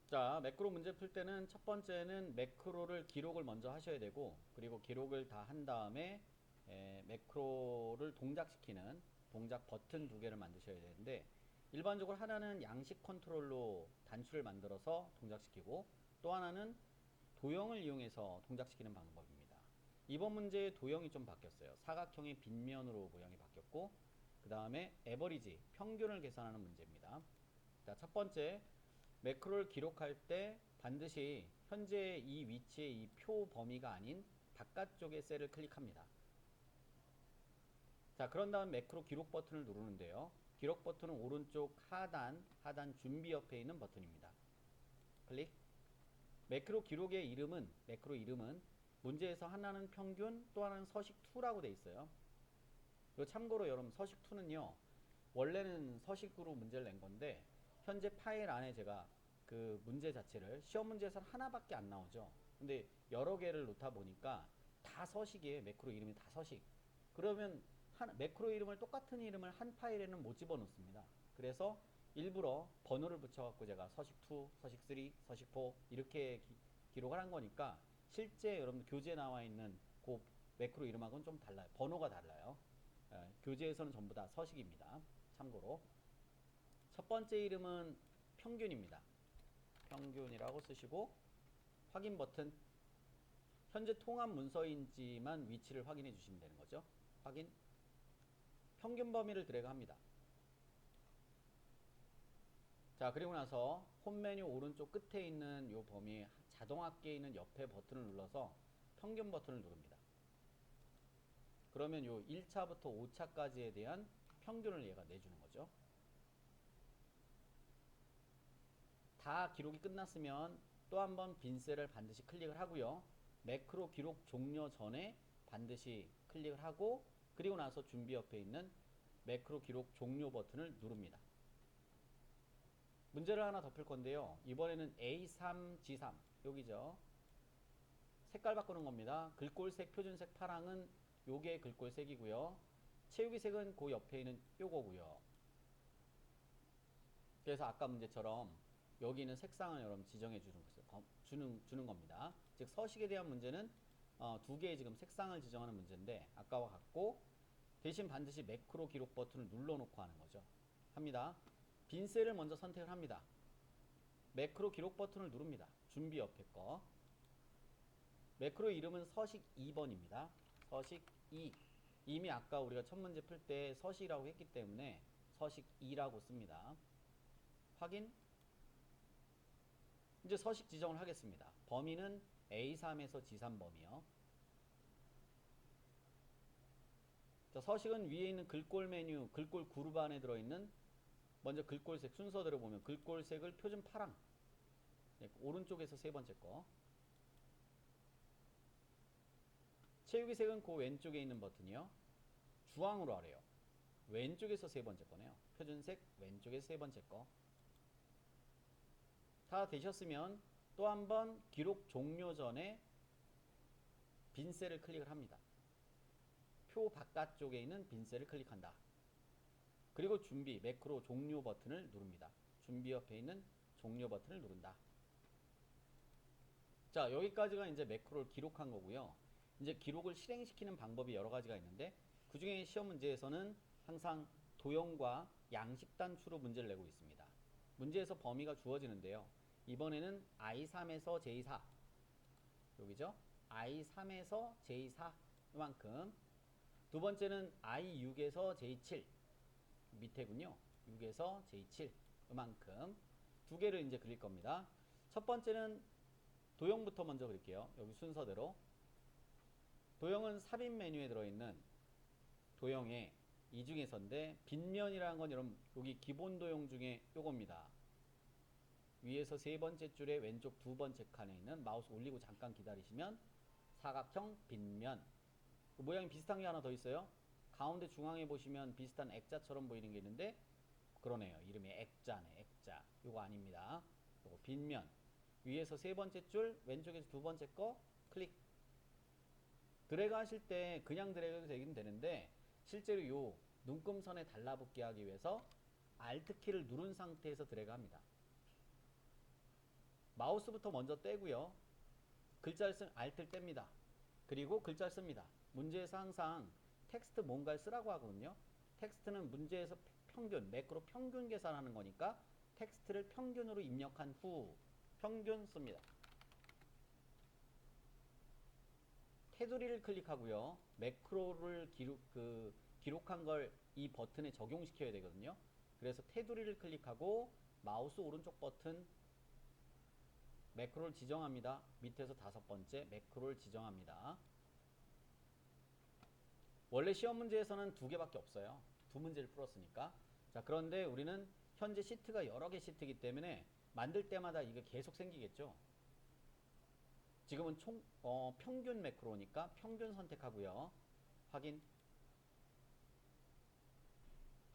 자, 매크로 문제 풀 때는 첫 번째는 매크로를 기록을 먼저 하셔야 되고, 그리고 기록을 다 한 다음에 매크로를 동작시키는 동작 버튼 두 개를 만드셔야 되는데, 일반적으로 하나는 양식 컨트롤로 단추를 만들어서 동작시키고, 또 하나는 도형을 이용해서 동작시키는 방법입니다. 이번 문제의 도형이 좀 바뀌었어요. 사각형의 빗면으로 모양이 바뀌었고, 그 다음에 에버리지, 평균을 계산하는 문제입니다. 자, 첫 번째, 매크로를 기록할 때 반드시 현재 이 위치의 이 표 범위가 아닌 바깥쪽의 셀을 클릭합니다. 자, 그런 다음 매크로 기록 버튼을 누르는데요. 기록 버튼은 오른쪽 하단 준비 옆에 있는 버튼입니다. 클릭. 매크로 이름은 문제에서 하나는 평균, 또 하나는 서식2라고 되어 있어요. 이거 참고로 여러분 서식2는요. 원래는 서식으로 문제를 낸 건데 현재 파일 안에 제가 그 문제 자체를 시험 문제에서는 하나밖에 안 나오죠. 근데 여러 개를 놓다 보니까 다 서식이에요. 매크로 이름이 다 서식. 그러면 매크로 이름을 똑같은 이름을 한 파일에는 못 집어넣습니다. 그래서 일부러 번호를 붙여갖고 제가 서식2, 서식3, 서식4 이렇게 기록을 한 거니까 실제 여러분 교재에 나와 있는 그 매크로 이름하고는 좀 달라요. 번호가 달라요. 교재에서는 전부 다 서식입니다. 참고로 첫 번째 이름은 평균입니다. 평균이라고 쓰시고 확인 버튼. 현재 통합 문서인지만 위치를 확인해 주시면 되는 거죠. 확인. 평균 범위를 드래그 합니다. 자, 그리고 나서 홈 메뉴 오른쪽 끝에 있는 이 범위 자동 합계에 있는 옆에 버튼을 눌러서 평균 버튼을 누릅니다. 그러면 요 1차부터 5차까지에 대한 평균을 얘가 내주는 거죠. 다 기록이 끝났으면 또 한 번 빈 셀을 반드시 클릭을 하고요. 매크로 기록 종료 전에 반드시 클릭을 하고, 그리고 나서 준비 옆에 있는 매크로 기록 종료 버튼을 누릅니다. 문제를 하나 더 풀 건데요. 이번에는 A3, G3 여기죠. 색깔 바꾸는 겁니다. 글꼴색, 표준색 파랑은 요게 글꼴색이고요. 채우기 색은 그 옆에 있는 요거고요. 그래서 아까 문제처럼 여기 있는 색상을 여러분 지정해 주는 겁니다. 즉 서식에 대한 문제는 두 개의 지금 색상을 지정하는 문제인데 아까와 같고, 대신 반드시 매크로 기록 버튼을 눌러놓고 하는 거죠. 합니다. 빈 셀을 먼저 선택을 합니다. 매크로 기록 버튼을 누릅니다. 준비 옆에 거. 매크로 이름은 서식 2번입니다. 서식 2. 이미 아까 우리가 첫 문제 풀 때 서식이라고 했기 때문에 서식 2라고 씁니다. 확인. 이제 서식 지정을 하겠습니다. 범위는 A3에서 G3 범위요. 자, 서식은 위에 있는 글꼴 메뉴, 글꼴 그룹 안에 들어있는 먼저 글꼴색 순서대로 보면 글꼴색을 표준 파랑. 네, 오른쪽에서 세 번째 거. 채우기 색은 그 왼쪽에 있는 버튼이요. 주황으로 하래요. 왼쪽에서 세 번째 거네요. 표준색 왼쪽에서 세 번째 거. 다 되셨으면 또 한 번 기록 종료 전에 빈 셀을 클릭을 합니다. 표 바깥쪽에 있는 빈 셀을 클릭한다. 그리고 준비 매크로 종료 버튼을 누릅니다. 준비 옆에 있는 종료 버튼을 누른다. 자, 여기까지가 이제 매크로를 기록한 거고요. 이제 기록을 실행시키는 방법이 여러 가지가 있는데, 그 중에 시험 문제에서는 항상 도형과 양식 단추로 문제를 내고 있습니다. 문제에서 범위가 주어지는데요. 이번에는 I3에서 J4 여기죠. I3에서 J4 이만큼. 두 번째는 I6에서 J7 밑에군요. 6에서 J7 이만큼 두 개를 이제 그릴 겁니다. 첫 번째는 도형부터 먼저 그릴게요. 여기 순서대로. 도형은 삽입 메뉴에 들어있는 도형의 이 중에서인데, 빗면이라는 건 여러분 여기 기본 도형 중에 요겁니다. 위에서 세 번째 줄에 왼쪽 두 번째 칸에 있는 마우스 올리고 잠깐 기다리시면 사각형 빗면. 모양이 비슷한 게 하나 더 있어요. 가운데 중앙에 보시면 비슷한 액자처럼 보이는 게 있는데 그러네요. 이름이 액자네. 액자. 요거 아닙니다. 요거 빗면. 위에서 세 번째 줄 왼쪽에서 두 번째 거 클릭. 드래그 하실 때 그냥 드래그 되긴 되는데 실제로 요 눈금선에 달라붙게 하기 위해서 Alt 키를 누른 상태에서 드래그 합니다. 마우스부터 먼저 떼고요. 글자를 쓴 Alt를 뗍니다. 그리고 글자를 씁니다. 문제에서 항상 텍스트 뭔가를 쓰라고 하거든요. 텍스트는 문제에서 평균, 매크로 평균 계산하는 거니까 텍스트를 평균으로 입력한 후 평균 씁니다. 테두리를 클릭하고요. 매크로를 기록한 걸 이 버튼에 적용시켜야 되거든요. 그래서 테두리를 클릭하고 마우스 오른쪽 버튼 매크로를 지정합니다. 밑에서 5번째 매크로를 지정합니다. 원래 시험 문제에서는 2개밖에 없어요. 2문제를 풀었으니까. 자, 그런데 우리는 현재 시트가 여러 개 시트이기 때문에 만들 때마다 이게 계속 생기겠죠. 지금은 평균 매크로니까 평균 선택하고요. 확인.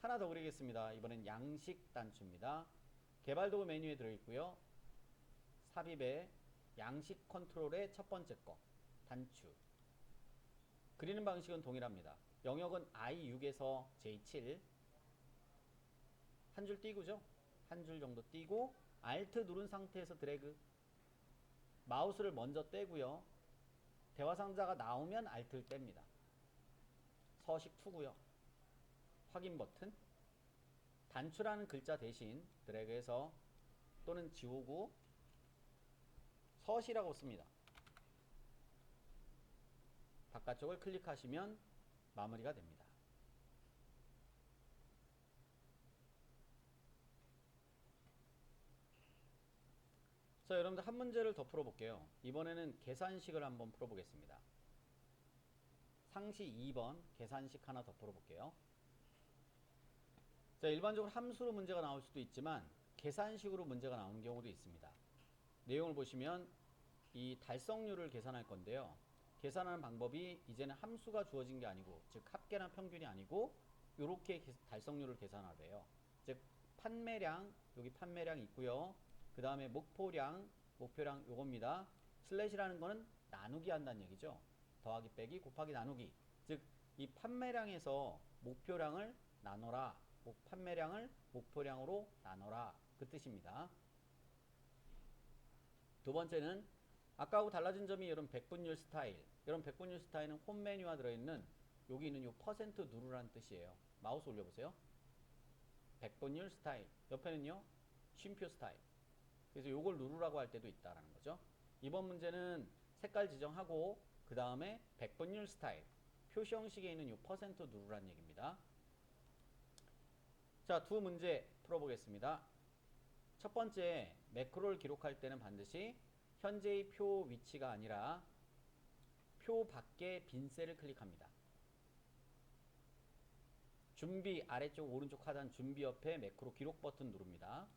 하나 더 그리겠습니다. 이번엔 양식 단추입니다. 개발 도구 메뉴에 들어있고요. 삽입의 양식 컨트롤의 첫 번째 거 단추. 그리는 방식은 동일합니다. 영역은 I6에서 J7 한 줄 띄고죠. 한 줄 정도 띄고 Alt 누른 상태에서 드래그. 마우스를 먼저 떼고요. 대화 상자가 나오면 Alt를 뗍니다. 서식 2고요. 확인 버튼. 단추라는 글자 대신 드래그해서 또는 지우고 서시라고 씁니다. 바깥쪽을 클릭하시면 마무리가 됩니다. 자, 여러분들 한 문제를 더 풀어볼게요. 이번에는 계산식을 한번 풀어보겠습니다. 상시 2번 계산식 하나 더 풀어볼게요. 자, 일반적으로 함수로 문제가 나올 수도 있지만 계산식으로 문제가 나오는 경우도 있습니다. 내용을 보시면 이 달성률을 계산할 건데요. 계산하는 방법이 이제는 함수가 주어진 게 아니고, 즉 합계나 평균이 아니고 이렇게 달성률을 계산하래요. 즉 판매량, 여기 판매량 있고요. 그 다음에 목표량 요겁니다. 슬래시라는 거는 나누기 한다는 얘기죠. 더하기 빼기 곱하기 나누기. 즉 이 판매량에서 목표량을 나눠라. 판매량을 목표량으로 나눠라. 그 뜻입니다. 두 번째는 아까하고 달라진 점이 이런 백분율 스타일. 이런 백분율 스타일은 홈 메뉴와 들어있는 여기 있는 요 퍼센트 누르라는 뜻이에요. 마우스 올려보세요. 백분율 스타일. 옆에는요. 쉼표 스타일. 그래서 요걸 누르라고 할 때도 있다라는 거죠. 이번 문제는 색깔 지정하고 그 다음에 백분율 스타일. 표시 형식에 있는 요 퍼센트 누르라는 얘기입니다. 자, 두 문제 풀어보겠습니다. 첫 번째, 매크로를 기록할 때는 반드시 현재의 표 위치가 아니라 표 밖에 빈 셀을 클릭합니다. 준비 아래쪽 오른쪽 하단 준비 옆에 매크로 기록 버튼 누릅니다.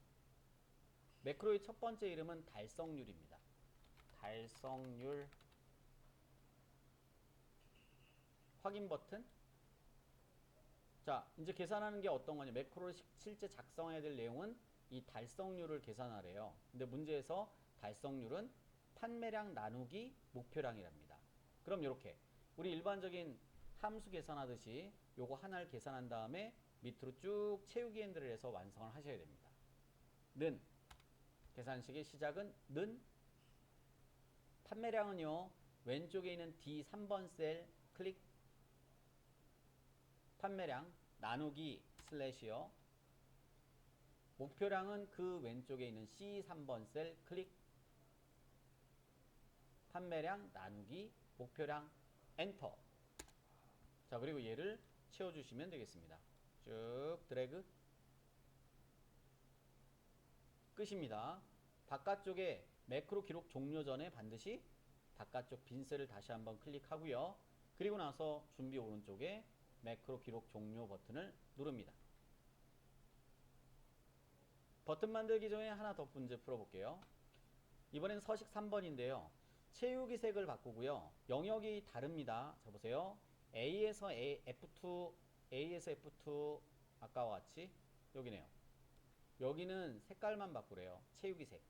매크로의 첫 번째 이름은 달성률입니다. 달성률. 확인 버튼. 자, 이제 계산하는 게 어떤 거냐. 매크로를 실제 작성해야 될 내용은 이 달성률을 계산하래요. 근데 문제에서 달성률은 판매량 나누기 목표량이랍니다. 그럼 이렇게 우리 일반적인 함수 계산하듯이 요거 하나를 계산한 다음에 밑으로 쭉 채우기 핸들을 해서 완성을 하셔야 됩니다. 는 계산식의 시작은 는. 판매량은요, 왼쪽에 있는 D3번 셀 클릭. 판매량 나누기 슬래시요. 목표량은 그 왼쪽에 있는 C3번 셀 클릭. 판매량 나누기 목표량 엔터. 자, 그리고 얘를 채워주시면 되겠습니다. 쭉 드래그. 끝입니다. 바깥쪽에 매크로 기록 종료 전에 반드시 바깥쪽 빈 셀을 다시 한번 클릭하고요. 그리고 나서 준비 오른쪽에 매크로 기록 종료 버튼을 누릅니다. 버튼 만들기 전에 하나 더 문제 풀어볼게요. 이번엔 서식 3번인데요. 채우기 색을 바꾸고요. 영역이 다릅니다. 자, 보세요. A에서 F2, A에서 F2 아까와 같이 여기네요. 여기는 색깔만 바꾸래요. 채우기 색.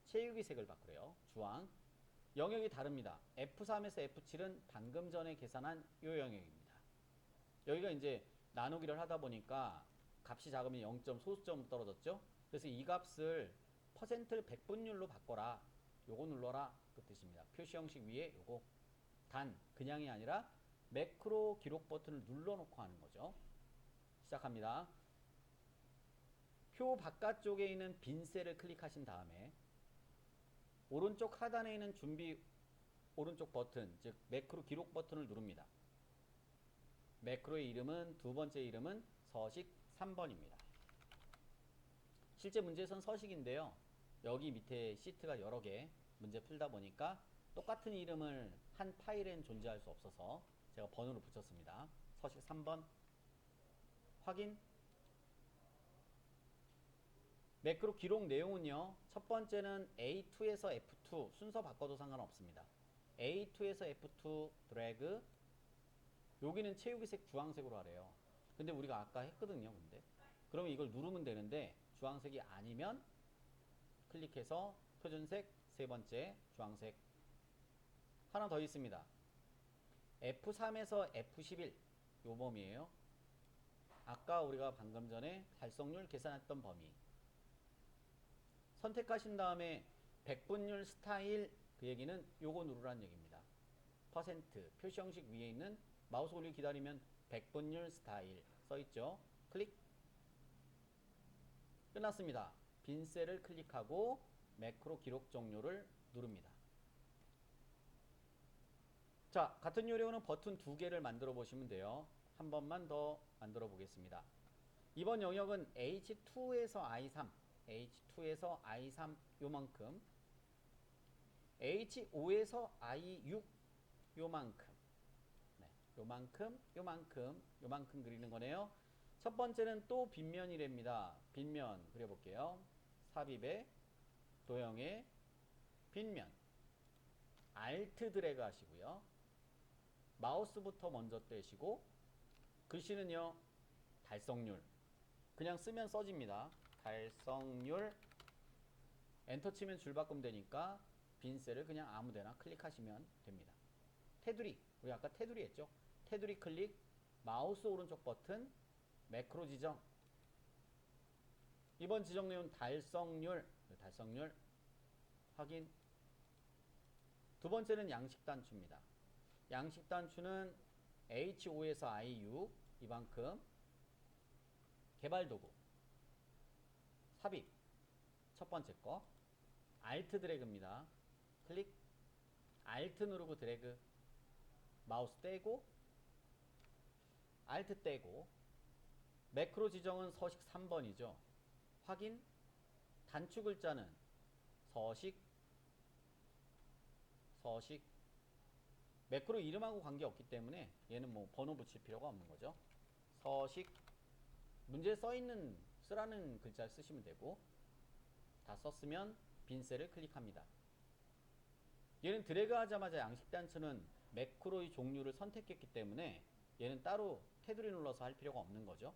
채우기 색을 바꾸래요. 주황. 영역이 다릅니다. F3에서 F7은 방금 전에 계산한 이 영역입니다. 여기가 이제 나누기를 하다 보니까 값이 작으면 0점 소수점 떨어졌죠. 그래서 이 값을 퍼센트를 백분율로 바꿔라. 요거 눌러라. 그 뜻입니다. 표시 형식 위에 요거. 단 그냥이 아니라 매크로 기록 버튼을 눌러놓고 하는 거죠. 시작합니다. 표 바깥쪽에 있는 빈 셀을 클릭하신 다음에 오른쪽 하단에 있는 준비 오른쪽 버튼, 즉 매크로 기록 버튼을 누릅니다. 매크로의 이름은 두 번째 이름은 서식 3번입니다. 실제 문제에선 서식인데요. 여기 밑에 시트가 여러 개 문제 풀다 보니까 똑같은 이름을 한 파일엔 존재할 수 없어서 제가 번호를 붙였습니다. 서식 3번 확인. 매크로 기록 내용은요. 첫 번째는 A2에서 F2 순서 바꿔도 상관없습니다. A2에서 F2 드래그. 여기는 채우기 색 주황색으로 하래요. 근데 우리가 아까 했거든요. 근데 그러면 이걸 누르면 되는데 주황색이 아니면 클릭해서 표준색 세 번째 주황색. 하나 더 있습니다. F3에서 F11 요 범위예요. 아까 우리가 방금 전에 달성률 계산했던 범위. 선택하신 다음에 백분율 스타일 그 얘기는 요거 누르라는 얘기입니다. 퍼센트 표시 형식 위에 있는 마우스 올리기 기다리면 백분율 스타일 써있죠. 클릭. 끝났습니다. 빈 셀을 클릭하고 매크로 기록 종료를 누릅니다. 자, 같은 요령은 버튼 두 개를 만들어 보시면 돼요. 한 번만 더 만들어 보겠습니다. 이번 영역은 H2에서 I3, H2에서 I3 요만큼, H5에서 I6 요만큼, 네, 요만큼 그리는 거네요. 첫 번째는 또 빗면이랍니다. 빗면 그려볼게요. 삽입에 도형의 빗면. Alt 드래그 하시고요. 마우스부터 먼저 떼시고 글씨는요. 달성률. 그냥 쓰면 써집니다. 달성률. 엔터 치면 줄 바꾸면 되니까 빈 셀을 그냥 아무데나 클릭하시면 됩니다. 테두리. 우리 아까 테두리 했죠. 테두리 클릭. 마우스 오른쪽 버튼. 매크로 지정. 이번 지정 내용은 달성률. 달성률. 확인. 두 번째는 양식 단추입니다. 양식 단추는 H5에서 I6 이만큼. 개발 도구. 삽입. 첫 번째 거. Alt 드래그입니다. 클릭. Alt 누르고 드래그. 마우스 떼고. Alt 떼고. 매크로 지정은 서식 3번이죠. 확인. 단추 글자는 서식. 매크로 이름하고 관계없기 때문에 얘는 뭐 번호 붙일 필요가 없는 거죠. 서식. 문제에 써있는 쓰라는 글자를 쓰시면 되고 다 썼으면 빈 셀을 클릭합니다. 얘는 드래그 하자마자 양식 단추는 매크로의 종류를 선택했기 때문에 얘는 따로 테두리 눌러서 할 필요가 없는 거죠.